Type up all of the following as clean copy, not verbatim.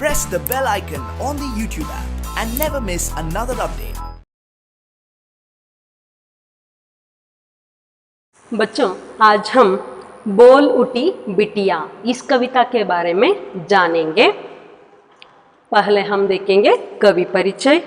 press the bell icon on the YouTube app and never miss another update. बच्चों, आज हम बोल उठी बिटिया इस कविता के बारे में जानेंगे। पहले हम देखेंगे कवि परिचय।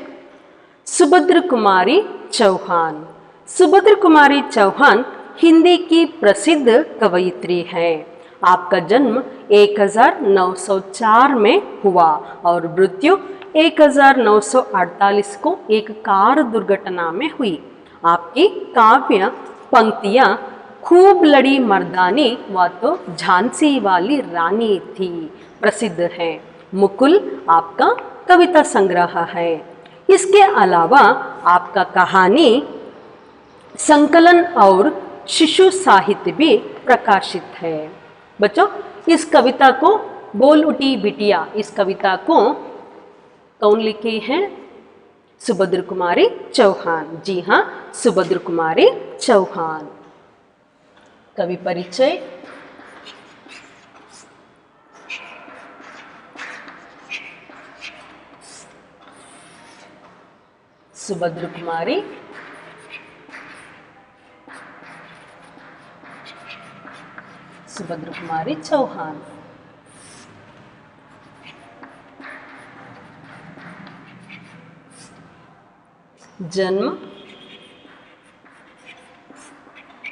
सुभद्र कुमारी चौहान। सुभद्र कुमारी चौहान हिंदी की प्रसिद्ध कवयित्री हैं। आपका जन्म 1904 में हुआ और मृत्यु 1948 को एक कार दुर्घटना में हुई। आपकी काव्य पंक्तियां खूब लड़ी मर्दानी व तो झांसी वाली रानी थी प्रसिद्ध है। मुकुल आपका कविता संग्रह है। इसके अलावा आपका कहानी संकलन और शिशु साहित्य भी प्रकाशित है। बच्चों, इस कविता को बोल उठी बिटिया इस कविता को कौन लिखी है? सुभद्र कुमारी चौहान। जी हाँ, सुभद्र कुमारी चौहान। कवि परिचय। सुभद्र कुमारी चौहान। जन्म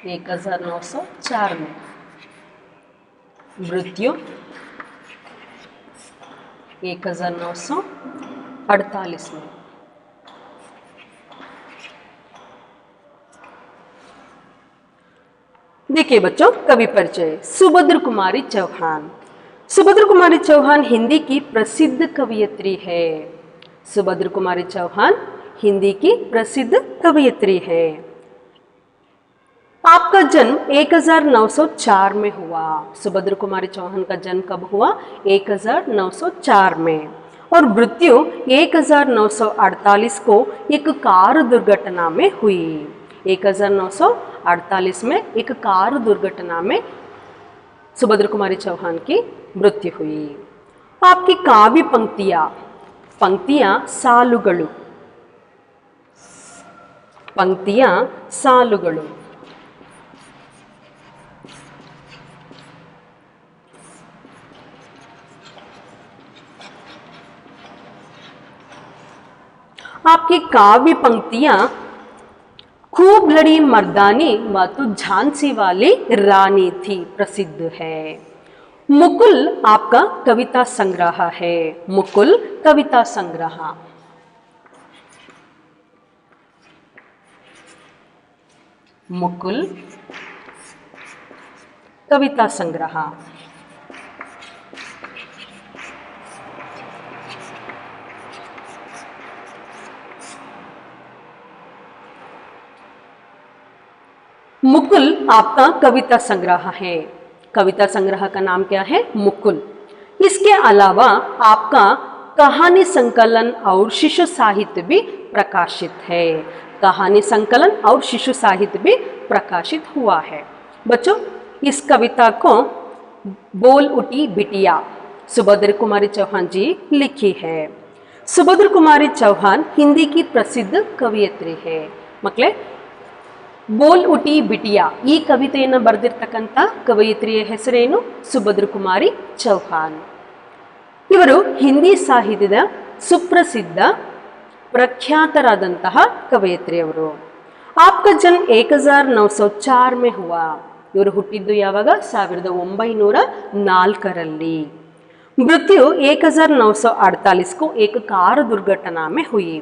1904 में। मृत्यु 1948 में। देखिए बच्चों, कवि परिचय। सुभद्र कुमारी चौहान। सुभद्र कुमारी चौहान हिंदी की प्रसिद्ध कवयित्री है। सुभद्र कुमारी चौहान हिंदी की प्रसिद्ध कवयित्री है। आपका जन्म 1904 में हुआ। सुभद्र कुमारी चौहान का जन्म कब हुआ? 1904 में। और मृत्यु 1948 को एक कार दुर्घटना में हुई। 1948 में एक कार दुर्घटना में सुभद्र कुमारी चौहान की मृत्यु हुई। आपकी काव्य पंक्तियां सालुगळु। आपकी काव्य पंक्तियां खूब लड़ी मर्दानी व तो झांसी वाली रानी थी प्रसिद्ध है। मुकुल आपका कविता संग्रह है। मुकुल कविता संग्रह। मुकुल कविता संग्रह। मुकुल आपका कविता संग्रह है। कविता संग्रह का नाम क्या है? मुकुल। इसके अलावा आपका कहानी संकलन और शिशु साहित्य भी प्रकाशित है। कहानी संकलन और शिशु साहित्य भी प्रकाशित हुआ है। बच्चों, इस कविता को बोल उठी बिटिया सुभद्र कुमारी चौहान जी लिखी है। सुभद्र कुमारी चौहान हिंदी की प्रसिद्ध कवयित्री है। मಕ್ಕಳೇ, ಬೋಲ್ ಉಟಿ ಬಿಟಿಯಾ ಈ ಕವಿತೆಯನ್ನು ಬರೆದಿರ್ತಕ್ಕಂಥ ಕವಯಿತ್ರಿಯ ಹೆಸರೇನು? ಸುಭದ್ರ ಕುಮಾರಿ ಚೌಹಾನ್. ಇವರು ಹಿಂದಿ ಸಾಹಿತ್ಯದ ಸುಪ್ರಸಿದ್ಧ ಪ್ರಖ್ಯಾತರಾದಂತಹ ಕವಯಿತ್ರಿಯವರು. आपका जन्म 1904 में हुआ. ಇವರು ಹುಟ್ಟಿದ್ದು ಯಾವಾಗ? 1904ರಲ್ಲಿ. मृत्यु 1948 को एक कार दुर्घटना में हुई.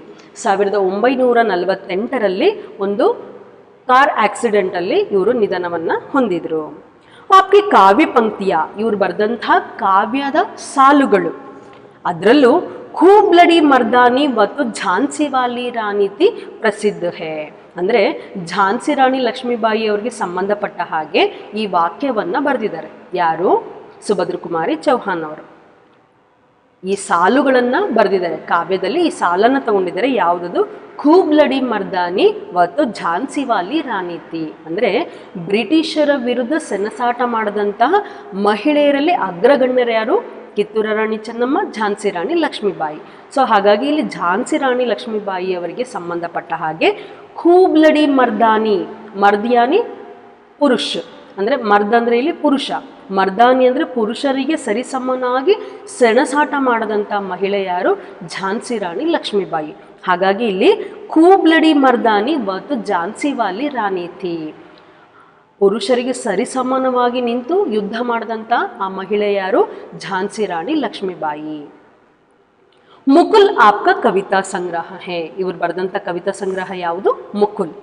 1948ರಲ್ಲಿ ಒಂದು ಕಾರ್ ಆಕ್ಸಿಡೆಂಟ್ ಅಲ್ಲಿ ಇವರು ನಿಧನವನ್ನ ಹೊಂದಿದ್ರು. आपकी काव्य पंक्तियां ಇವರು ಬರೆದಂತಹ ಕಾವ್ಯದ ಸಾಲುಗಳು, ಅದರಲ್ಲೂ खूब लड़ी मर्दानी ಮತ್ತು ಝಾನ್ಸಿ ವಾಲಿ ರಾಣಿ ತಿ ಪ್ರಸಿದ್ಧ है. ಅಂದ್ರೆ ಝಾನ್ಸಿ ರಾಣಿ ಲಕ್ಷ್ಮೀಬಾಯಿ ಅವರಿಗೆ ಸಂಬಂಧಪಟ್ಟ ಹಾಗೆ ಈ ವಾಕ್ಯವನ್ನ ಬರೆದಿದ್ದಾರೆ. ಯಾರು? ಸುಭದ್ರ ಕುಮಾರಿ ಚೌಹಾನ್ ಅವರು ಈ ಸಾಲುಗಳನ್ನ ಬರೆದಿದ್ದಾರೆ. ಕಾವ್ಯದಲ್ಲಿ ಈ ಸಾಲನ್ನ ತಗೊಂಡಿದ್ದಾರೆ. ಯಾವುದದು? खूब लड़ी मर्दानी ಮತ್ತು ಝಾನ್ಸಿ ವಾಲಿ ರಾಣಿ ತಿ. ಅಂದ್ರೆ ಬ್ರಿಟಿಷರ ವಿರುದ್ಧ ಸೆಣಸಾಟ ಮಾಡಿದಂತಹ ಮಹಿಳೆಯರಲ್ಲಿ ಅಗ್ರಗಣ್ಯರು ಯಾರು? ಕಿತ್ತೂರ ರಾಣಿ ಚೆನ್ನಮ್ಮ, ಝಾನ್ಸಿ ರಾಣಿ ಲಕ್ಷ್ಮೀಬಾಯಿ. ಸೊ ಹಾಗಾಗಿ ಇಲ್ಲಿ ಝಾನ್ಸಿ ರಾಣಿ ಲಕ್ಷ್ಮೀಬಾಯಿ ಅವರಿಗೆ ಸಂಬಂಧಪಟ್ಟ ಹಾಗೆ ಖೂಬ್ ಲಡಿ ಮರ್ದಾನಿ, ಮರ್ದಿಯಾನಿ ಪುರುಷ ಅಂದರೆ ಮರ್ದ ಅಂದರೆ ಇಲ್ಲಿ ಪುರುಷ, ಮರ್ದಾನಿ ಅಂದರೆ ಪುರುಷರಿಗೆ ಸರಿಸಮನಾಗಿ ಸೆಣಸಾಟ ಮಾಡದಂಥ ಮಹಿಳೆ ಯಾರು? ಝಾನ್ಸಿ ರಾಣಿ ಲಕ್ಷ್ಮೀಬಾಯಿ. ಹಾಗಾಗಿ ಇಲ್ಲಿ ಖೂಬ್ ಲಡಿ ಮರ್ದಾನಿ ಮತ್ತು ಝಾನ್ಸಿ ವಾಲಿ ರಾಣಿ ಥಿ, ಪುರುಷರಿಗೆ ಸರಿಸಮಾನವಾಗಿ ನಿಂತು ಯುದ್ಧ ಮಾಡಿದಂಥ ಆ ಮಹಿಳೆ ಯಾರು? ಝಾನ್ಸಿ ರಾಣಿ ಲಕ್ಷ್ಮೀಬಾಯಿ. ಮುಕುಲ್ ಆಪ್ಕಾ ಕವಿತಾ ಸಂಗ್ರಹ ಹೇ, ಇವರು ಬರೆದಂಥ ಕವಿತಾ ಸಂಗ್ರಹ ಯಾವುದು? ಮುಕುಲ್.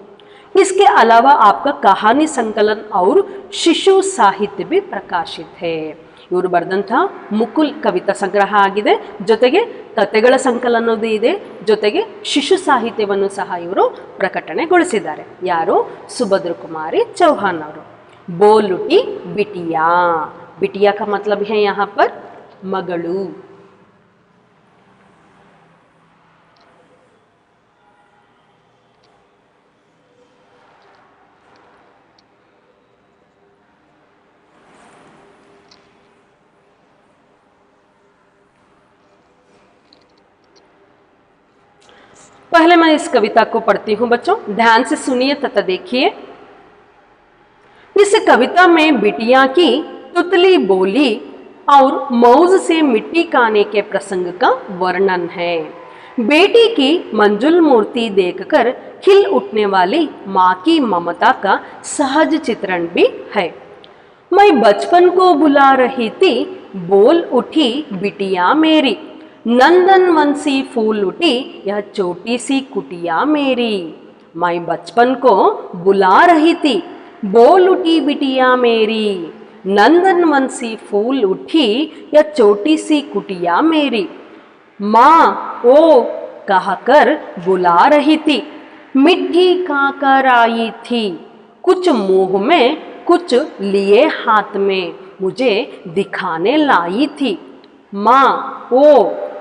इसके अलावा आपका कहानी संकलन और शिशु साहित्य भी प्रकाशित है. ಇವರು ಬರೆದಂಥ ಮುಕುಲ್ ಕವಿತಾ ಸಂಗ್ರಹ ಆಗಿದೆ, ಜೊತೆಗೆ ಕಥೆಗಳ ಸಂಕಲನವೂ ಇದೆ, ಜೊತೆಗೆ ಶಿಶು ಸಾಹಿತ್ಯವನ್ನು ಸಹ ಇವರು ಪ್ರಕಟಣೆಗೊಳಿಸಿದ್ದಾರೆ. ಯಾರು? ಸುಭದ್ರ ಕುಮಾರಿ ಚೌಹಾನ್ ಅವರು. ಬೋಲುಟಿ ಬಿಟಿಯಾ, बिटिया का मतलब है यहाँ पर मगड़ू. पहले मैं इस कविता को पढ़ती हूँ बच्चों, ध्यान से सुनिए तथा देखिए. इस कविता में बिटिया की तुतली बोली और मौज से मिट्टी खाने के प्रसंग का वर्णन है. बेटी की मंजुल मूर्ति देखकर खिल उठने वाली माँ की ममता का सहज चित्रण भी है. मैं बचपन को बुला रही थी, बोल उठी बिटिया मेरी, नंदन वंशी फूल उठी यह छोटी सी कुटिया मेरी. मैं बचपन को बुला रही थी, बोल उठी बिटिया मेरी, नंदन वंशी फूल उठी यह छोटी सी कुटिया मेरी. माँ ओ कहकर बुला रही थी, मिट्टी खाकर आई थी, कुछ मुंह में कुछ लिए हाथ में मुझे दिखाने लाई थी. माँ ओ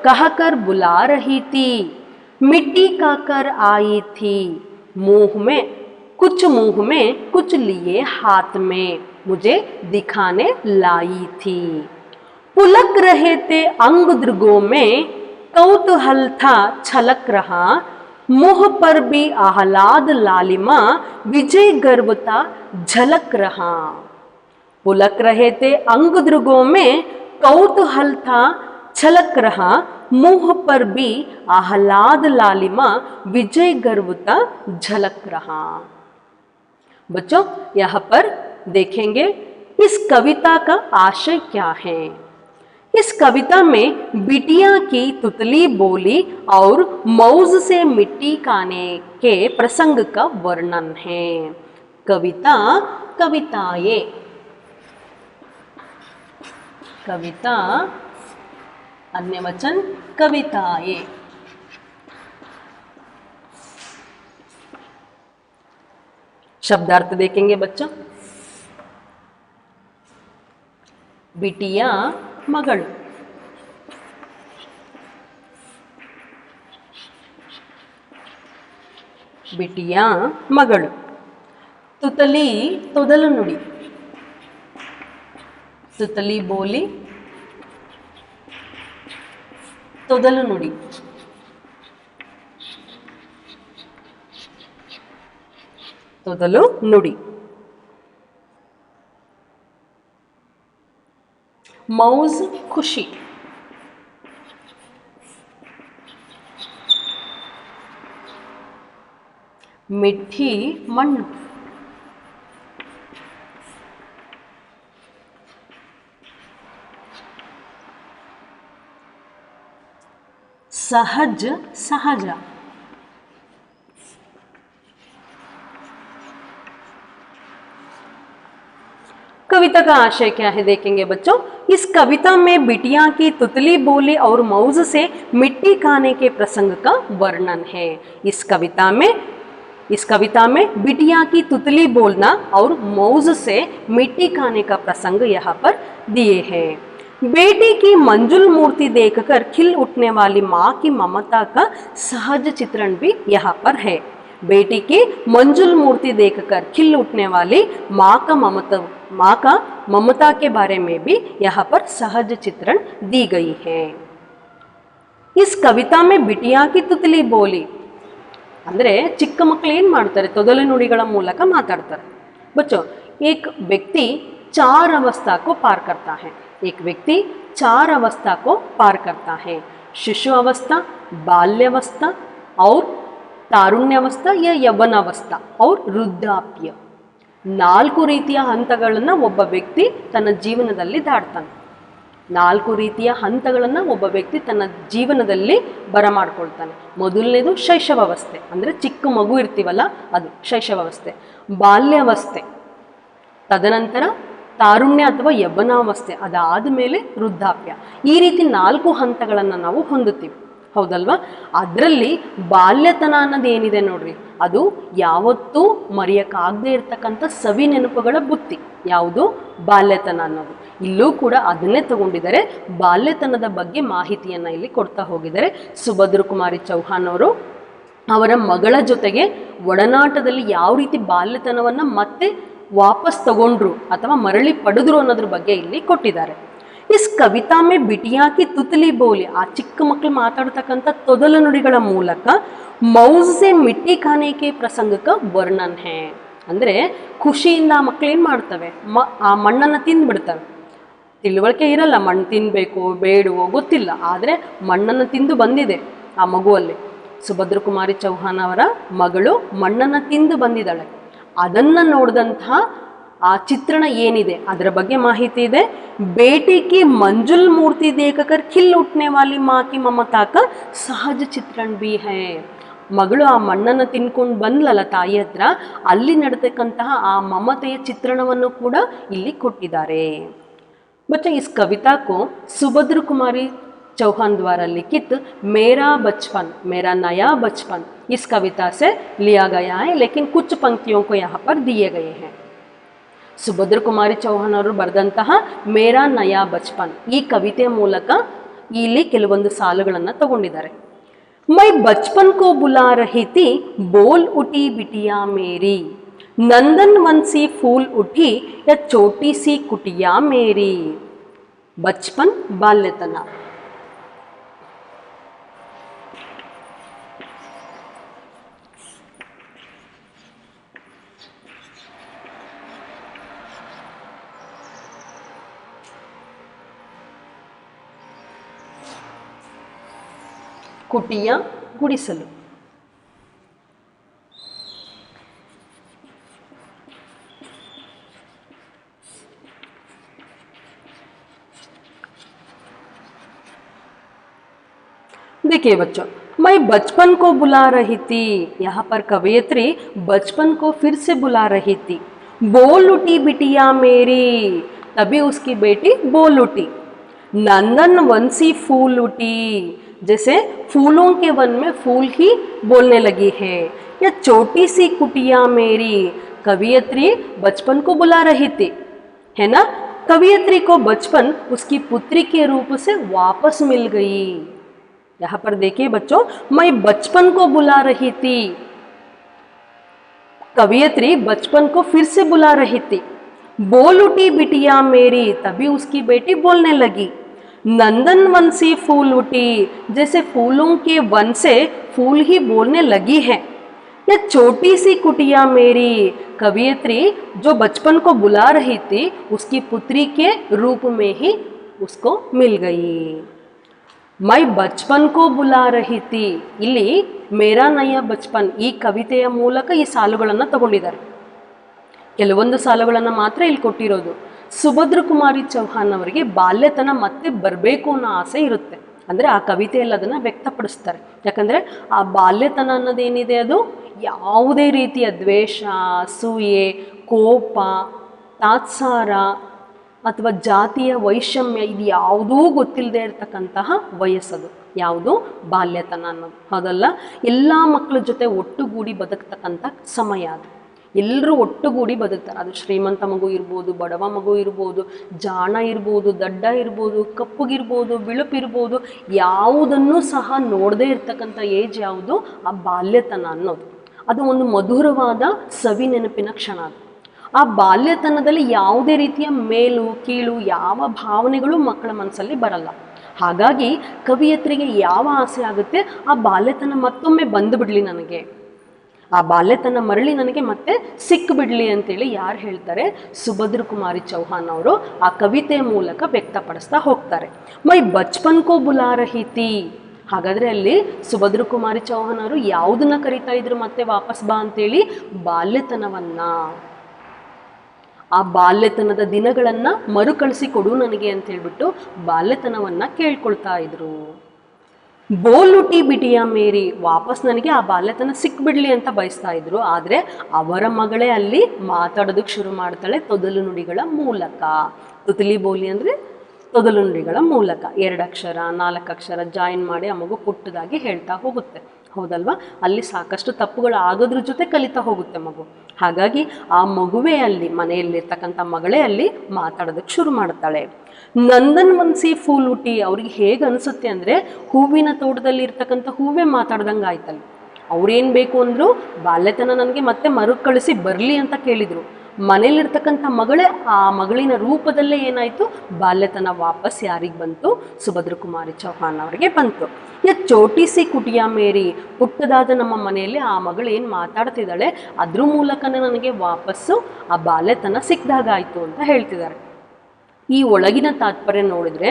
कहकर बुला रही थी, मिट्टी खाकर आई थी, मुंह में कुछ लिए हाथ में मुझे दिखाने लाई थी. पुलक रहे थे अंग दृगों में, कौतूहल था छलक रहा, मुंह पर भी आह्लाद लालिमा, विजय गर्व था झलक रहा. पुलक रहे थे अंग दृगों में, कौतूहल था छलक रहा, मुंह पर भी आह्लाद लालिमा, विजय गर्वता झलक रहा. बच्चों यहाँ पर देखेंगे इस कविता का आशय क्या है. इस कविता में बिटिया की तुतली बोली और मौज से मिट्टी खाने के प्रसंग का वर्णन है. कविता कविताएं, कविता अन्य वचन कविताएं. शब्दार्थ देखेंगे बच्चों. बिटिया मगड़, बिटिया मगड़. तुतली ತೊದಲು ನುಡಿ, तुतली बोली ತೊದಲು ನುಡಿ. ತೊದಲು ನುಡಿ. मौज खुशी, मिठी मಣ್ಣು, सहज सहज. कविता का आशय क्या है देखेंगे बच्चों. इस कविता में बिटिया की तुतली बोली और मौज से मिट्टी खाने के प्रसंग का वर्णन है. इस कविता में बिटिया की तुतली बोलना और मौज से मिट्टी खाने का प्रसंग यहाँ पर दिए हैं. बेटी की मंजुल मूर्ति देखकर खिल उठने वाली माँ की ममता का सहज चित्रण भी यहाँ पर है. बेटी की मंजुल मूर्ति देखकर खिल उठने वाली माँ का ममता के बारे में भी यहाँ पर सहज चित्रण दी गई है। इस कविता में बिटिया की तुतली बोली ಅಂದರೆ ಚಿಕ್ಕ ಮಕ್ಕಳು ಏನು ಮಾಡ್ತಾರೆ, ತೊದಲು ನುಡಿಗಳ ಮೂಲಕ ಮಾತಾಡ್ತಾರೆ। बच्चों, एक व्यक्ति 4 अवस्था को पार करता है। एक व्यक्ति 4 अवस्था को पार करता है, शिशु अवस्था, बाल्यावस्था और ತಾರುಣ್ಯಾವಸ್ಥಾ या ಯೌವನಾವಸ್ಥಾ और ವೃದ್ಧಾಪ್ಯ। 4 ರೀತಿಯ ಹಂತಗಳನ್ನು ಒಬ್ಬ ವ್ಯಕ್ತಿ ತನ್ನ ಜೀವನದಲ್ಲಿ ದಾಟ್ತಾನೆ। 4 ರೀತಿಯ ಹಂತಗಳನ್ನು ಒಬ್ಬ ವ್ಯಕ್ತಿ ತನ್ನ ಜೀವನದಲ್ಲಿ ಬರಮಾಡ್ಕೊಳ್ತಾನೆ। ಮೊದಲನೇದು ಶೈಶವಾವಸ್ಥೆ, ಅಂದರೆ ಚಿಕ್ಕ ಮಗು ಇರ್ತೀವಲ್ಲ ಅದು ಶೈಶವಾವಸ್ಥೆ, ಬಾಲ್ಯಾವಸ್ಥೆ, ತದನಂತರ ತಾರುಣ್ಯ ಅಥವಾ ಯೌವನಾವಸ್ಥೆ, ಅದಾದ ಮೇಲೆ ವೃದ್ಧಾಪ್ಯ। ಈ ರೀತಿ 4 ಹಂತಗಳನ್ನು ನಾವು ಹೊಂದುತ್ತೀವಿ, ಹೌದಲ್ವಾ? ಅದರಲ್ಲಿ ಬಾಲ್ಯತನ ಅನ್ನೋದು ಏನಿದೆ ನೋಡ್ರಿ, ಅದು ಯಾವತ್ತೂ ಮರೆಯೋಕ್ಕಾಗದೇ ಇರ್ತಕ್ಕಂಥ ಸವಿ ನೆನಪುಗಳ ಬುತ್ತಿ। ಯಾವುದು? ಬಾಲ್ಯತನ ಅನ್ನೋದು। ಇಲ್ಲೂ ಕೂಡ ಅದನ್ನೇ ತಗೊಂಡಿದ್ದಾರೆ, ಬಾಲ್ಯತನದ ಬಗ್ಗೆ ಮಾಹಿತಿಯನ್ನು ಇಲ್ಲಿ ಕೊಡ್ತಾ ಹೋಗಿದ್ದಾರೆ ಸುಭದ್ರ ಕುಮಾರಿ ಚೌಹಾನ್ ಅವರು। ಅವರ ಮಗಳ ಜೊತೆಗೆ ಒಡನಾಟದಲ್ಲಿ ಯಾವ ರೀತಿ ಬಾಲ್ಯತನವನ್ನು ಮತ್ತೆ ವಾಪಸ್ ತಗೊಂಡ್ರು ಅಥವಾ ಮರಳಿ ಪಡೆದ್ರು ಅನ್ನೋದ್ರ ಬಗ್ಗೆ ಇಲ್ಲಿ ಕೊಟ್ಟಿದ್ದಾರೆ। ಇಸ್ ಕವಿತಾ ಮೇ ಬಿಟಿಯಾ ಕಿ ತುತಲಿ ಬೋಲಿ, ಆ ಚಿಕ್ಕ ಮಕ್ಕಳು ಮಾತಾಡ್ತಕ್ಕಂಥ ತೊದಲು ನುಡಿಗಳ ಮೂಲಕ ಮೌಜ್ ಸೆ ಮಿಟ್ಟಿ ಖಾನೆ ಕೆ ಪ್ರಸಂಗಕ್ಕೆ ವರ್ಣನ್ ಹೇ, ಅಂದರೆ ಖುಷಿಯಿಂದ ಆ ಮಕ್ಕಳು ಏನು ಮಾಡ್ತವೆ, ಆ ಮಣ್ಣನ್ನು ತಿಂದುಬಿಡ್ತವೆ। ತಿಳುವಳಿಕೆ ಇರಲ್ಲ, ಮಣ್ಣು ತಿನ್ನಬೇಕು ಬೇಡವೋ ಗೊತ್ತಿಲ್ಲ, ಆದರೆ ಮಣ್ಣನ್ನು ತಿಂದು ಬಂದಿದೆ ಆ ಮಗುವಲ್ಲಿ। ಸುಭದ್ರ ಕುಮಾರಿ ಚೌಹಾನ್ ಅವರ ಮಗಳು ಮಣ್ಣನ್ನು ತಿಂದು ಬಂದಿದ್ದಾಳೆ। ಅದನ್ನು ನೋಡಿದಂತಹ ಆ ಚಿತ್ರಣ ಏನಿದೆ ಅದರ ಬಗ್ಗೆ ಮಾಹಿತಿ ಇದೆ। ಬೇಟಿ ಕಿ ಮಂಜುಲ್ ಮೂರ್ತಿ ದೇಖಕರ್ ಖಿಲ್ ಉಠ್ನೆ ವಾಲಿ ಮಾ ಕಿ ಮಮತಾ ಕಾ ಸಹಜ ಚಿತ್ರಣ ಬಿ ಹೈ, ಮಗಳು ಆ ಮಣ್ಣನ್ನು ತಿನ್ಕೊಂಡು ಬಂದ್ಲಲ್ಲ ತಾಯಿ ಹತ್ರ, ಅಲ್ಲಿ ನಡೆತಕ್ಕಂತಹ ಆ ಮಮತೆಯ ಚಿತ್ರಣವನ್ನು ಕೂಡ ಇಲ್ಲಿ ಕೊಟ್ಟಿದ್ದಾರೆ। बच्चों, इस कविता को सुभद्र कुमारी चौहान द्वारा लिखित मेरा बचपन मेरा नया बचपन इस कविता से लिया गया है, लेकिन कुछ पंक्तियों को यहाँ पर दिए गए हैं। ಸುಭದ್ರ ಕುಮಾರಿ ಚೌಹಾನ್ ಅವರು ಬರೆದಂತಹ ಮೇರಾ ನಯಾ ಬಚ್ಪನ್ ಈ ಕವಿತೆಯ ಮೂಲಕ ಇಲ್ಲಿ ಕೆಲವೊಂದು ಸಾಲುಗಳನ್ನು ತಗೊಂಡಿದ್ದಾರೆ। ಮೈ ಬಚ್ಪನ್ ಕೋ ಬುಲಾ ರಹಿ ಥಿ ಬೋಲ್ ಉಠಿ ಬಿಟಿಯಾ ಮೇರಿ, ನಂದನ್ ವಂಸಿ ಫೂಲ್ ಉಠಿ या छोटी सी कुटिया मेरी। बचपन बाल्यतन, कुटिया गुडिसलु, देखिए बच्चों, मैं बचपन को बुला रही थी, यहाँ पर कवयित्री बचपन को फिर से बुला रही थी। बोल उठी बिटिया मेरी, तभी उसकी बेटी बोल उठी। नंदन वन सी फूल उठी, जैसे फूलों के वन में फूल ही बोलने लगी है। या छोटी सी कुटिया मेरी, कवयित्री बचपन को बुला रही थी, है ना। कवयित्री को बचपन उसकी पुत्री के रूप से वापस मिल गई। यहाँ पर देखिए बच्चों, मैं बचपन को बुला रही थी, कवयित्री बचपन को फिर से बुला रही थी। बोल उठी बिटिया मेरी, तभी उसकी बेटी बोलने लगी। नंदन वन से फूल उठी, जैसे फूलों के वन से फूल ही बोलने लगी है। या छोटी सी कुटिया मेरी, कवयित्री जो बचपन को बुला रही थी उसकी पुत्री के रूप में ही उसको मिल गई। मैं बचपन को बुला रही थी, ಇಲ್ಲಿ ಮೇರಾ ನಯ ಬಚ್ಪನ್ ಈ ಕವಿತೆಯ ಮೂಲಕ ಈ ಸಾಲುಗಳನ್ನು ತಗೊಂಡಿದ್ದಾರೆ। ಕೆಲವೊಂದು ಸಾಲುಗಳನ್ನು ಮಾತ್ರ ಇಲ್ಲಿ ಕೊಟ್ಟಿರೋದು। ಸುಭದ್ರ ಕುಮಾರಿ ಚೌಹಾನ್ ಅವರಿಗೆ ಬಾಲ್ಯತನ ಮತ್ತೆ ಬರಬೇಕು ಅನ್ನೋ ಆಸೆ ಇರುತ್ತೆ, ಅಂದರೆ ಆ ಕವಿತೆಯಲ್ಲಿ ಅದನ್ನು ವ್ಯಕ್ತಪಡಿಸ್ತಾರೆ। ಯಾಕಂದರೆ ಆ ಬಾಲ್ಯತನ ಅನ್ನೋದೇನಿದೆ ಅದು ಯಾವುದೇ ರೀತಿಯ ದ್ವೇಷ, ಅಸೂಯೆ, ಕೋಪ, ತಾತ್ಸಾರ ಅಥವಾ ಜಾತಿಯ ವೈಷಮ್ಯ ಇದು ಯಾವುದೂ ಗೊತ್ತಿಲ್ಲದೆ ಇರತಕ್ಕಂತಹ ವಯಸ್ಸದು, ಯಾವುದು ಬಾಲ್ಯತನ ಅನ್ನೋದು, ಹೌದಲ್ಲ। ಎಲ್ಲ ಮಕ್ಕಳ ಜೊತೆ ಒಟ್ಟುಗೂಡಿ ಬದುಕ್ತಕ್ಕಂಥ ಸಮಯ ಅದು, ಎಲ್ಲರೂ ಒಟ್ಟುಗೂಡಿ ಬದುಕ್ತಾರೆ। ಅದು ಶ್ರೀಮಂತ ಮಗು ಇರ್ಬೋದು, ಬಡವ ಮಗು ಇರ್ಬೋದು, ಜಾಣ ಇರ್ಬೋದು, ದಡ್ಡ ಇರ್ಬೋದು, ಕಪ್ಪಗಿರ್ಬೋದು, ಬಿಳುಪಿರ್ಬೋದು, ಯಾವುದನ್ನು ಸಹ ನೋಡದೇ ಇರ್ತಕ್ಕಂಥ ಏಜ್ ಯಾವುದು ಆ ಬಾಲ್ಯತನ ಅನ್ನೋದು। ಅದು ಒಂದು ಮಧುರವಾದ ಸವಿ ನೆನಪಿನ ಕ್ಷಣ ಅದು. ಆ ಬಾಲ್ಯತನದಲ್ಲಿ ಯಾವುದೇ ರೀತಿಯ ಮೇಲು ಕೀಳು ಯಾವ ಭಾವನೆಗಳು ಮಕ್ಕಳ ಮನಸ್ಸಲ್ಲಿ ಬರಲ್ಲ. ಹಾಗಾಗಿ ಕವಿಯತ್ರಿಗೆ ಯಾವ ಆಸೆ ಆಗುತ್ತೆ, ಆ ಬಾಲ್ಯತನ ಮತ್ತೊಮ್ಮೆ ಬಂದುಬಿಡ್ಲಿ ನನಗೆ, ಆ ಬಾಲ್ಯತನ ಮರಳಿ ನನಗೆ ಮತ್ತೆ ಸಿಕ್ಕಿಬಿಡ್ಲಿ ಅಂತೇಳಿ ಯಾರು ಹೇಳ್ತಾರೆ, ಸುಭದ್ರ ಕುಮಾರಿ ಚೌಹಾನ್ ಅವರು ಆ ಕವಿತೆಯ ಮೂಲಕ ವ್ಯಕ್ತಪಡಿಸ್ತಾ ಹೋಗ್ತಾರೆ. ಮೈ ಬಚ್ಪನ್ ಕೋ ಬುಲಾ ರಹಿ ಥಿ. ಹಾಗಾದರೆ ಅಲ್ಲಿ ಸುಭದ್ರ ಕುಮಾರಿ ಚೌಹಾನ್ ಅವರು ಯಾವುದನ್ನ ಕರಿತಾ ಇದ್ರು ಮತ್ತೆ ವಾಪಸ್ ಬಾ ಅಂತೇಳಿ? ಬಾಲ್ಯತನವನ್ನ, ಆ ಬಾಲ್ಯತನದ ದಿನಗಳನ್ನು ಮರುಕಳಿಸಿ ಕೊಡು ನನಗೆ ಅಂತ ಹೇಳ್ಬಿಟ್ಟು ಬಾಲ್ಯತನವನ್ನು ಕೇಳ್ಕೊಳ್ತಾ ಇದ್ರು. ಬೋಲುಟಿ ಬಿಟಿಯಾ ಮೇರಿ, ವಾಪಸ್ ನನಗೆ ಆ ಬಾಲ್ಯತನ ಸಿಕ್ಬಿಡ್ಲಿ ಅಂತ ಬಯಸ್ತಾ ಇದ್ರು. ಆದರೆ ಅವರ ಮಗಳೇ ಅಲ್ಲಿ ಮಾತಾಡೋದಕ್ಕೆ ಶುರು ಮಾಡ್ತಾಳೆ ತೊದಲು ನುಡಿಗಳ ಮೂಲಕ. ತುತಲಿ ಬೋಲಿ ಅಂದರೆ ತೊದಲು ನುಡಿಗಳ ಮೂಲಕ 2 ಅಕ್ಷರ 4 ಅಕ್ಷರ ಜಾಯಿನ್ ಮಾಡಿ ಆ ಮಗು ಪುಟ್ಟದಾಗಿ ಹೇಳ್ತಾ ಹೋಗುತ್ತೆ, ಹೌದಲ್ವಾ? ಅಲ್ಲಿ ಸಾಕಷ್ಟು ತಪ್ಪುಗಳು ಆಗೋದ್ರ ಜೊತೆ ಕಲಿತಾ ಹೋಗುತ್ತೆ ಮಗು. ಹಾಗಾಗಿ ಆ ಮಗುವೇ ಅಲ್ಲಿ, ಮನೆಯಲ್ಲಿರ್ತಕ್ಕಂಥ ಮಗಳೇ ಅಲ್ಲಿ ಮಾತಾಡೋದಕ್ಕೆ ಶುರು ಮಾಡ್ತಾಳೆ. ನಂದನ್ ಮನ್ಸಿ ಫೂಲ್ ಹುಟ್ಟಿ, ಅವ್ರಿಗೆ ಹೇಗೆ ಅನಿಸುತ್ತೆ ಅಂದರೆ ಹೂವಿನ ತೋಟದಲ್ಲಿ ಇರ್ತಕ್ಕಂಥ ಹೂವೇ ಮಾತಾಡ್ದಂಗೆ ಆಯ್ತಲ್ಲ. ಅವ್ರೇನು ಬೇಕು ಅಂದರು, ಬಾಲ್ಯತನ ನನಗೆ ಮತ್ತೆ ಮರುಕಳಿಸಿ ಬರಲಿ ಅಂತ ಕೇಳಿದರು. ಮನೇಲಿರ್ತಕ್ಕಂಥ ಮಗಳೇ, ಆ ಮಗಳಿನ ರೂಪದಲ್ಲೇ ಏನಾಯಿತು, ಬಾಲ್ಯತನ ವಾಪಸ್ ಯಾರಿಗೆ ಬಂತು? ಸುಭದ್ರ ಕುಮಾರಿ ಚೌಹಾನ್ ಅವರಿಗೆ ಬಂತು. ಚೋಟಿಸಿ ಕುಟಿಯಾ ಮೇರಿ, ಪುಟ್ಟದಾದ ನಮ್ಮ ಮನೆಯಲ್ಲಿ ಆ ಮಗಳು ಏನು ಮಾತಾಡ್ತಿದ್ದಾಳೆ ಅದ್ರ ಮೂಲಕನೇ ನನಗೆ ವಾಪಸ್ಸು ಆ ಬಾಲ್ಯತನ ಸಿಕ್ಕಿದಾಗಾಯಿತು ಅಂತ ಹೇಳ್ತಿದ್ದಾರೆ. ಈ ಒಳಗಿನ ತಾತ್ಪರ್ಯ ನೋಡಿದ್ರೆ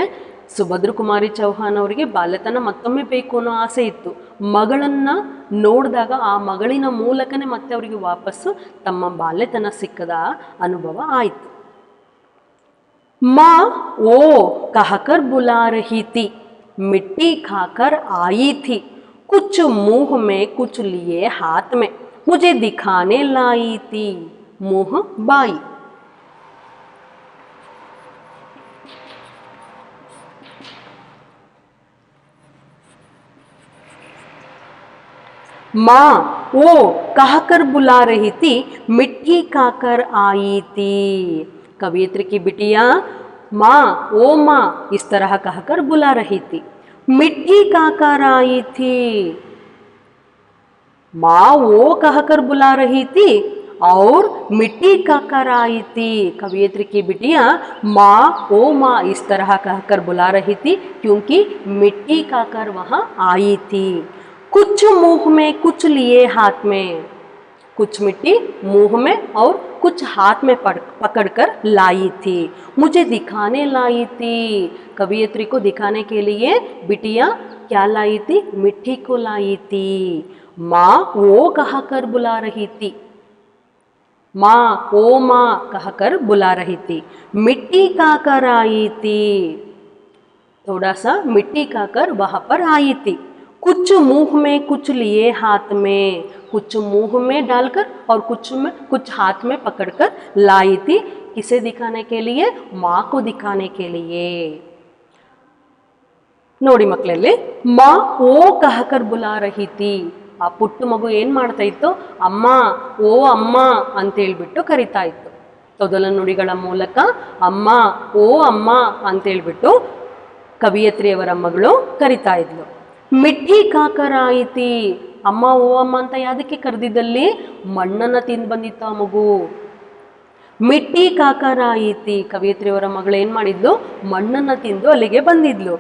ಸುಭದ್ರ ಕುಮಾರಿ ಚೌಹಾನ್ ಅವರಿಗೆ ಬಾಲ್ಯತನ ಮತ್ತೊಮ್ಮೆ ಬೇಕು ಅನ್ನೋ ಆಸೆ ಇತ್ತು. ಮಗಳನ್ನು ನೋಡಿದಾಗ ಆ ಮಗಳಿನ ಮೂಲಕನೇ ಮತ್ತೆ ಅವರಿಗೆ ವಾಪಸ್ಸು ತಮ್ಮ ಬಾಲ್ಯತನ ಸಿಕ್ಕದ ಅನುಭವ ಆಯಿತು. ಮಾ ಓ ಕಹಕರ್ ಬುಲಾ ರಹಿ ಥಿ, ಮಿಟ್ಟಿ ಖಾಕರ್ ಆಯಿ ಥಿ, ಕುಚ್ मुंह में कुछ लिए हाथ में, मुझे दिखाने लाई थी मुंह बाई. माँ वो कहकर बुला रही थी, मिट्टी खाकर आई थी. कवियत्री की बिटिया माँ ओ माँ इस तरह कहकर बुला रही थी, मिट्टी खाकर आई थी. माँ वो कहकर बुला रही थी और मिट्टी खाकर आई थी. कवियत्री की बिटिया माँ ओ माँ इस तरह कहकर बुला रही थी क्योंकि मिट्टी खाकर वहाँ आई थी. कुछ मुंह में कुछ लिए हाथ में, कुछ मिट्टी मुंह में और कुछ हाथ में पकड़कर लाई थी. मुझे दिखाने लाई थी. कवियत्री को दिखाने के लिए बिटिया क्या लाई थी? मिट्टी को लाई थी. माँ वो कहकर बुला रही थी, माँ ओ माँ कहकर बुला रही थी, मिट्टी खाकर आई थी. थोड़ा सा मिट्टी खाकर वहाँ पर आई थी. कुछ मुंह में कुछ लिए हाथ में, कुछ मुंह में डालकर और कुछ हाथ में पकड़कर लाई थी. किसे दिखाने के लिए? माँ को दिखाने के लिए. ನೋಡಿ ಮಕ್ಕಳಲ್ಲಿ ಮಾ ಓ ಕಹಕರ್ ಬುಲಾ ರಹಿ ಥಿ, ಆ ಪುಟ್ಟ ಮಗು ಏನು ಮಾಡ್ತಾ ಇತ್ತು? ಅಮ್ಮ ಓ ಅಮ್ಮ ಅಂತೇಳ್ಬಿಟ್ಟು ಕರಿತಾ ಇತ್ತು. ತೊದಲ ನುಡಿಗಳ ಮೂಲಕ ಅಮ್ಮ ಓ ಅಮ್ಮ ಅಂತೇಳ್ಬಿಟ್ಟು ಕವಿಯತ್ರಿಯವರ ಮಗಳು ಕರಿತಾ ಇದ್ಲು. ಮಿಟ್ಟಿ ಕಾಕರ ಆಯಿತಿ, ಅಮ್ಮ ಓ ಅಮ್ಮ ಅಂತ ಯಾವುದಕ್ಕೆ ಕರೆದಿದ್ದಲ್ಲಿ? ಮಣ್ಣನ್ನು ತಿಂದು ಬಂದಿತ್ತು ಆ ಮಗು. ಮಿಟ್ಟಿ ಕಾಕರ ಆಯಿತಿ, ಕವಿಯತ್ರಿಯವರ ಮಗಳು ಏನು ಮಾಡಿದ್ಲು? ಮಣ್ಣನ್ನು ತಿಂದು ಅಲ್ಲಿಗೆ ಬಂದಿದ್ಲು.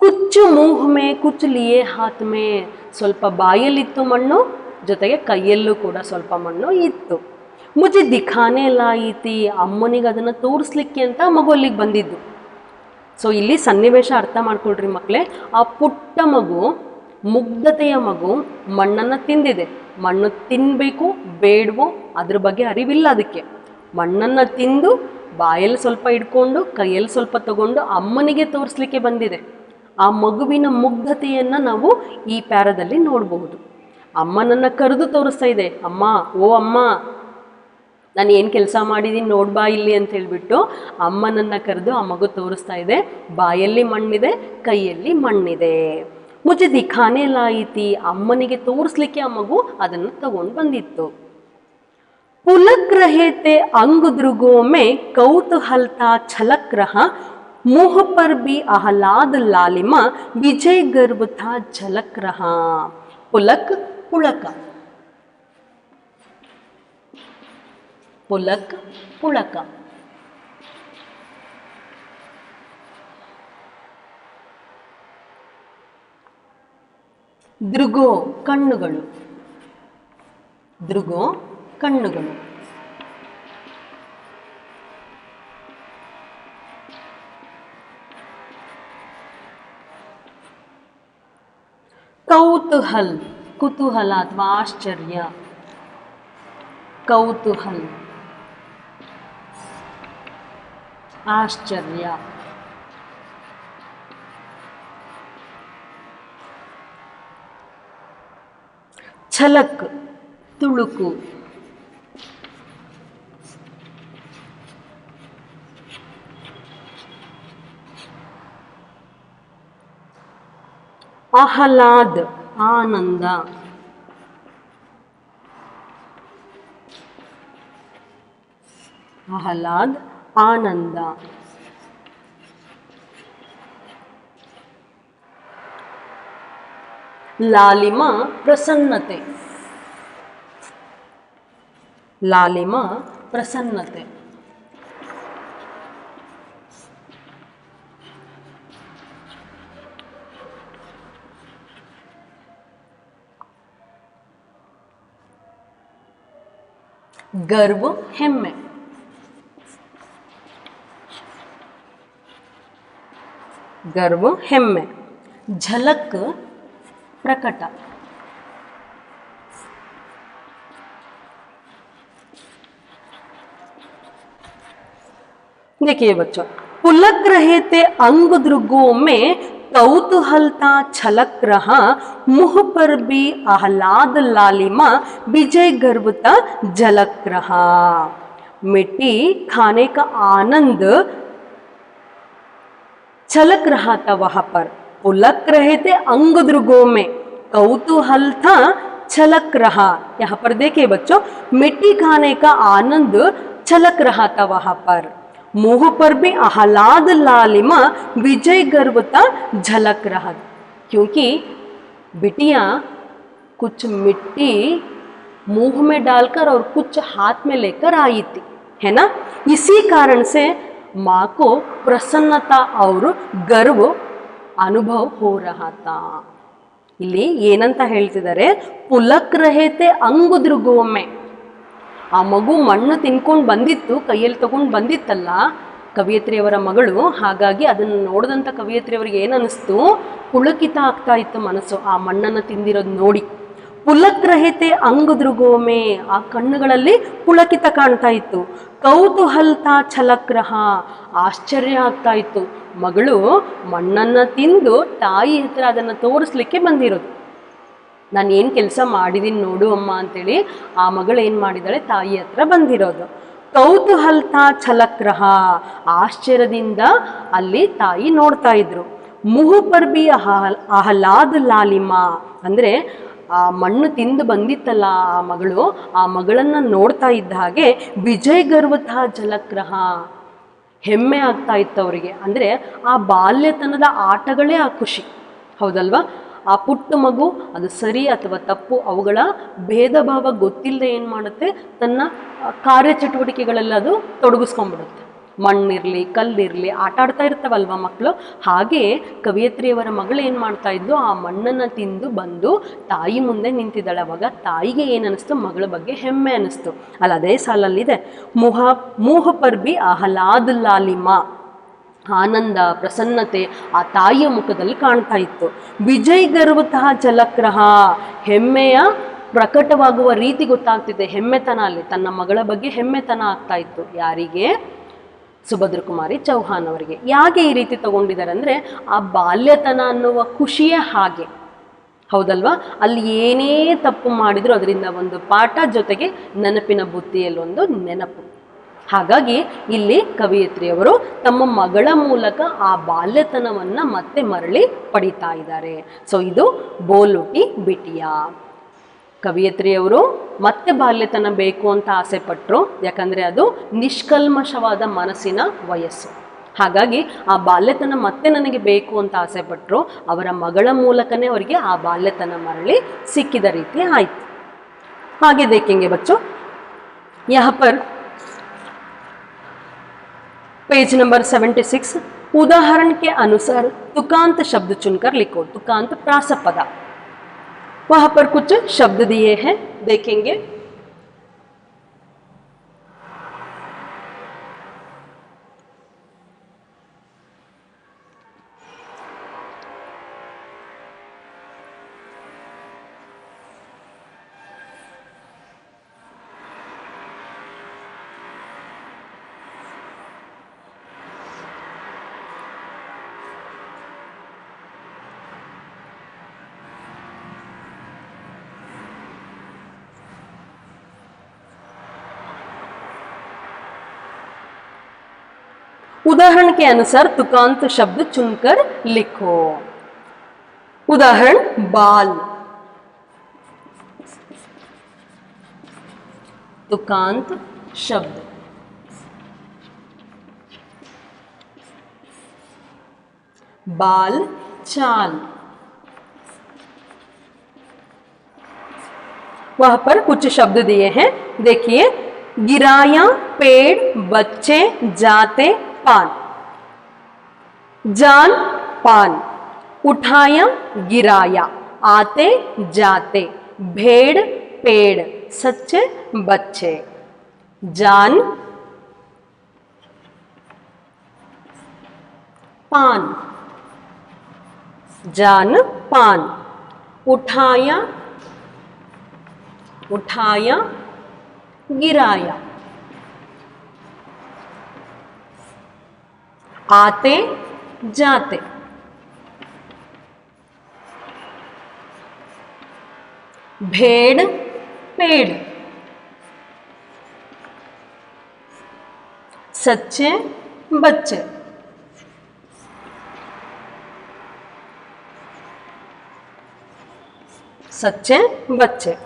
ಕುಚ್ಚು ಮೂಹ್ ಮೇ ಕುಚ್ ಲಿಯೇ ಹಾತ್ ಮೇ, ಸ್ವಲ್ಪ ಬಾಯಲ್ಲಿತ್ತು ಮಣ್ಣು, ಜೊತೆಗೆ ಕೈಯಲ್ಲೂ ಕೂಡ ಸ್ವಲ್ಪ ಮಣ್ಣು ಇತ್ತು. ಮುಜೆ ದಿಖಾನೆ ಲಾಯಿತಿ, ಅಮ್ಮನಿಗೆ ಅದನ್ನು ತೋರಿಸ್ಲಿಕ್ಕೆ ಅಂತ ಮಗು ಅಲ್ಲಿಗೆ ಬಂದಿದ್ದು. ಸೊ ಇಲ್ಲಿ ಸನ್ನಿವೇಶ ಅರ್ಥ ಮಾಡ್ಕೊಳ್ರಿ ಮಕ್ಕಳೇ. ಆ ಪುಟ್ಟ ಮಗು, ಮುಗ್ಧತೆಯ ಮಗು ಮಣ್ಣನ್ನು ತಿಂದಿದೆ. ಮಣ್ಣು ತಿನ್ನಬೇಕು ಬೇಡವೋ ಅದ್ರ ಬಗ್ಗೆ ಅರಿವಿಲ್ಲ ಅದಕ್ಕೆ. ಮಣ್ಣನ್ನು ತಿಂದು ಬಾಯಲ್ಲಿ ಸ್ವಲ್ಪ ಇಟ್ಕೊಂಡು ಕೈಯಲ್ಲಿ ಸ್ವಲ್ಪ ತಗೊಂಡು ಅಮ್ಮನಿಗೆ ತೋರಿಸ್ಲಿಕ್ಕೆ ಬಂದಿದೆ. ಆ ಮಗುವಿನ ಮುಗ್ಧತೆಯನ್ನು ನಾವು ಈ ಪ್ಯಾರದಲ್ಲಿ ನೋಡಬಹುದು. ಅಮ್ಮನನ್ನು ಕರೆದು ತೋರಿಸ್ತಾ ಇದೆ, ಅಮ್ಮ ಓ ಅಮ್ಮ ನಾನು ಏನು ಕೆಲಸ ಮಾಡಿದ್ದೀನಿ ನೋಡ್ಬಾ ಇಲ್ಲಿ ಅಂತ ಹೇಳ್ಬಿಟ್ಟು ಅಮ್ಮನನ್ನು ಕರೆದು ಆ ಮಗು ತೋರಿಸ್ತಾ ಇದೆ. ಬಾಯಲ್ಲಿ ಮಣ್ಣಿದೆ, ಕೈಯಲ್ಲಿ ಮಣ್ಣಿದೆ. ಮುಜೆ ದಿಖಾನೆ ಲಾಯಿತಿ, ಅಮ್ಮನಿಗೆ ತೋರಿಸ್ಲಿಕ್ಕೆ ಆ ಮಗು ಅದನ್ನು ತಗೊಂಡು ಬಂದಿತ್ತು. पुलक रहे थे अंग दृगों में कौतूहलता छलक रहा, मुंह पर भी आह्लाद लालिमा विजय गर्व था झलक रहा. पुलक पुलक पुलक पुळक. ದೃಗೋ ಕಣ್ಣುಗಳು, ದೃಗೋ ಕಣ್ಣುಗಳು. ಕೌತೂಹಲ್ ಕುತೂಹಲ ಅಥವಾ ಆಶ್ಚರ್ಯ, ಕೌತೂಹಲ್ ಆಶ್ಚರ್ಯ. ಛಲಕ್ ತುಳುಕು, ಆಹ್ಲಾದ್ ಆನಂದ, ಆಹ್ಲಾದ್ ಆನಂದ. लालिमा प्रसन्नते, लालिमा प्रसन्नते. गर्व ಹೆಮ್ಮೆ, गर्व ಹೆಮ್ಮೆ. झलक प्रकट, देखिए बच्चों, पुलक रहे थे अंग दृगों में कौतूहलता छलक रहा, मुह पर भी आह्लाद लालिमा विजय गर्वता झलक रहा. मिट्टी खाने का आनंद छलक रहा था वहां पर. पुलक रहे थे अंग दृगों में कौतूहल था छलक रहा. यहाँ पर देखिए बच्चों, मिट्टी खाने का आनंद छलक रहा था वहां पर. मुंह पर भी आह्लाद लालिमा विजय गर्वता झलक रहा. क्योंकि बिटियां कुछ मिट्टी मुंह में डालकर और कुछ हाथ में लेकर आई थी, है ना. इसी कारण से माँ को प्रसन्नता और गर्व ಅನುಭವ ಹೋ ರಹಾತ. ಇಲ್ಲಿ ಏನಂತ ಹೇಳ್ತಿದ್ದಾರೆ, ಪುಲಕ್ ರಹೇತೆ ಅಂಗುದ್ರುಗೊಮ್ಮೆ. ಆ ಮಗು ಮಣ್ಣು ತಿನ್ಕೊಂಡು ಬಂದಿತ್ತು, ಕೈಯಲ್ಲಿ ತಗೊಂಡು ಬಂದಿತ್ತಲ್ಲ ಕವಿಯತ್ರಿಯವರ ಮಗಳು. ಹಾಗಾಗಿ ಅದನ್ನು ನೋಡಿದಂಥ ಕವಿಯತ್ರಿಯವರಿಗೆ ಏನನ್ನಿಸ್ತು, ಪುಳಕಿತ ಆಗ್ತಾ ಇತ್ತು ಮನಸ್ಸು ಆ ಮಣ್ಣನ್ನು ತಿಂದಿರೋದು ನೋಡಿ. ಪುಲಕ್ ರಹಿತೆ ಅಂಗುದ್ರುಗೊಮ್ಮೆ, ಆ ಕಣ್ಣುಗಳಲ್ಲಿ ಪುಳಕಿತ ಕಾಣ್ತಾ ಇತ್ತು. ಕೌತೂಹಲ್ತಾ ಛಲಕ್ರಹ, ಆಶ್ಚರ್ಯ ಆಗ್ತಾ ಇತ್ತು. ಮಗಳು ಮಣ್ಣನ್ನು ತಿಂದು ತಾಯಿ ಹತ್ರ ಅದನ್ನು ತೋರಿಸ್ಲಿಕ್ಕೆ ಬಂದಿರೋದು. ನಾನು ಏನು ಕೆಲಸ ಮಾಡಿದ್ದೀನಿ ನೋಡು ಅಮ್ಮ ಅಂತೇಳಿ ಆ ಮಗಳು ಏನು ಮಾಡಿದಾಳೆ, ತಾಯಿ ಹತ್ರ ಬಂದಿರೋದು. ಕೌತೂಹಲ್ತಾ ಛಲಕ್ರಹ, ಆಶ್ಚರ್ಯದಿಂದ ಅಲ್ಲಿ ತಾಯಿ ನೋಡ್ತಾ ಇದ್ರು. ಮುಹು ಪರ್ ಬಿ ಆಹ್ಲಾದ್ ಲಾಲಿಮಾ, ಅಂದರೆ ಆ ಮಣ್ಣು ತಿಂದು ಬಂದಿತ್ತಲ್ಲ ಆ ಮಗಳು, ಆ ಮಗಳನ್ನು ನೋಡ್ತಾ ಇದ್ದ ಹಾಗೆ ವಿಜಯ್ ಗರ್ವಥ ಝಲಕ್ರಹ, ಹೆಮ್ಮೆ ಆಗ್ತಾ ಇತ್ತು ಅವರಿಗೆ. ಅಂದರೆ ಆ ಬಾಲ್ಯತನದ ಆಟಗಳೇ ಆ ಖುಷಿ, ಹೌದಲ್ವಾ. ಆ ಪುಟ್ಟ ಮಗು ಅದು ಸರಿ ಅಥವಾ ತಪ್ಪು ಅವುಗಳ ಭೇದ ಭಾವ ಗೊತ್ತಿಲ್ಲದೆ ಏನು ಮಾಡುತ್ತೆ, ತನ್ನ ಕಾರ್ಯಚಟುವಟಿಕೆಗಳೆಲ್ಲ ಅದು ತೊಡಗಿಸ್ಕೊಂಡ್ಬಿಡುತ್ತೆ. ಮಣ್ಣಿರಲಿ ಕಲ್ಲಿರಲಿ ಆಟ ಆಡ್ತಾ ಇರ್ತಾವಲ್ವ ಮಕ್ಕಳು. ಹಾಗೆ ಕವಿಯತ್ರಿಯವರ ಮಗಳು ಏನು ಮಾಡ್ತಾ ಇದ್ಲು, ಆ ಮಣ್ಣನ್ನು ತಿಂದು ಬಂದು ತಾಯಿ ಮುಂದೆ ನಿಂತಿದ್ದಾಳೆ. ಅವಾಗ ತಾಯಿಗೆ ಏನು ಅನ್ನಿಸ್ತು, ಮಗಳ ಬಗ್ಗೆ ಹೆಮ್ಮೆ ಅನ್ನಿಸ್ತು. ಅಲ್ಲ, ಅದೇ ಸಾಲಲ್ಲಿದೆ, ಮೋಹ ಪರ್ಬಿ ಆಹ್ಲಾದ್ ಲಾಲಿಮಾ, ಆನಂದ ಪ್ರಸನ್ನತೆ ಆ ತಾಯಿಯ ಮುಖದಲ್ಲಿ ಕಾಣ್ತಾ ಇತ್ತು. ವಿಜಯ್ ಗರ್ವತಃ ಝಲಕ್ರಹ, ಹೆಮ್ಮೆಯ ಪ್ರಕಟವಾಗುವ ರೀತಿ ಗೊತ್ತಾಗ್ತಿದೆ. ಹೆಮ್ಮೆತನ ಅಲ್ಲಿ ತನ್ನ ಮಗಳ ಬಗ್ಗೆ ಹೆಮ್ಮೆತನ ಆಗ್ತಾ ಇತ್ತು. ಯಾರಿಗೆ? ಸುಭದ್ರ ಕುಮಾರಿ ಚೌಹಾನ್ ಅವರಿಗೆ. ಯಾಕೆ ಈ ರೀತಿ ತಗೊಂಡಿದ್ದಾರೆ ಅಂದರೆ, ಆ ಬಾಲ್ಯತನ ಅನ್ನುವ ಖುಷಿಯೇ ಹಾಗೆ, ಹೌದಲ್ವಾ. ಅಲ್ಲಿ ಏನೇ ತಪ್ಪು ಮಾಡಿದ್ರು ಅದರಿಂದ ಒಂದು ಪಾಠ, ಜೊತೆಗೆ ನೆನಪಿನ ಬುತ್ತಿಯಲ್ಲಿ ಒಂದು ನೆನಪು. ಹಾಗಾಗಿ ಇಲ್ಲಿ ಕವಿಯತ್ರಿಯವರು ತಮ್ಮ ಮಗಳ ಮೂಲಕ ಆ ಬಾಲ್ಯತನವನ್ನು ಮತ್ತೆ ಮರಳಿ ಪಡಿತಾ ಇದ್ದಾರೆ. ಸೊ ಇದು ಬೋಲುಟಿ ಬಿಟಿಯಾ. ಕವಿಯತ್ರಿಯವರು ಮತ್ತೆ ಬಾಲ್ಯತನ ಬೇಕು ಅಂತ ಆಸೆ ಪಟ್ಟರು, ಯಾಕಂದರೆ ಅದು ನಿಷ್ಕಲ್ಮಶವಾದ ಮನಸ್ಸಿನ ವಯಸ್ಸು. ಹಾಗಾಗಿ ಆ ಬಾಲ್ಯತನ ಮತ್ತೆ ನನಗೆ ಬೇಕು ಅಂತ ಆಸೆ ಪಟ್ಟರು. ಅವರ ಮಗಳ ಮೂಲಕನೇ ಅವರಿಗೆ ಆ ಬಾಲ್ಯತನ ಮರಳಿ ಸಿಕ್ಕಿದ ರೀತಿ ಆಯಿತು. आगे देखेंगे बच्चों, यहाँ पर पेज नंबर 76, उदाहरण के अनुसार तुकांत शब्द चुनकर लिखो। तुकांत प्रासपदा, वहां पर कुछ शब्द दिए हैं, देखेंगे। उदाहरण के अनुसार तुकांत शब्द चुनकर लिखो। उदाहरण, बाल। तुकांत शब्द। बाल चाल। वहां पर कुछ शब्द दिए हैं, देखिए। गिराया, पेड़, बच्चे, जाते, पान। जान, पान। उठाया, गिराया, आते, जाते, भेड़, पेड़, सच्चे, बच्चे। जान, पान। जान, पान। उठाया, उठाया, गिराया। आते, जाते। भेड़, पेड़। सच्चे, बच्चे। सच्चे, बच्चे।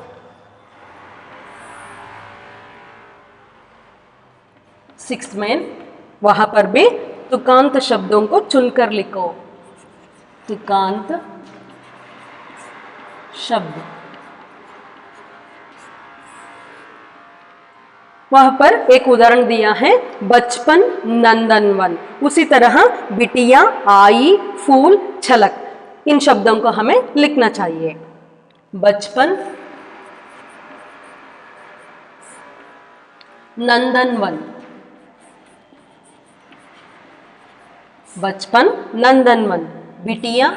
सिक्स्थ में वहां पर भी तुकांत शब्दों को चुनकर लिखो। तुकांत शब्द। वहां पर एक उदाहरण दिया है, बचपन, नंदनवन। उसी तरह बिटिया, आई, फूल, छलक, इन शब्दों को हमें लिखना चाहिए। बचपन, नंदनवन। बचपन, नंदनवन। बिटिया,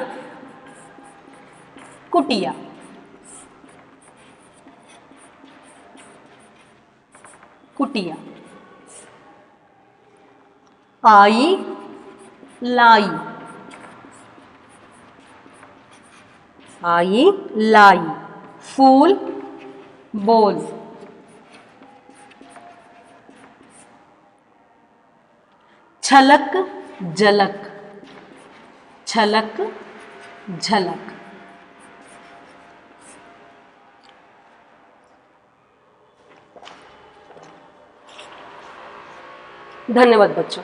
कुटिया। कुटिया। आई, लाई। आई, लाई। फूल, बोल। छलक, झलक। छलक, झलक। धन्यवाद बच्चों।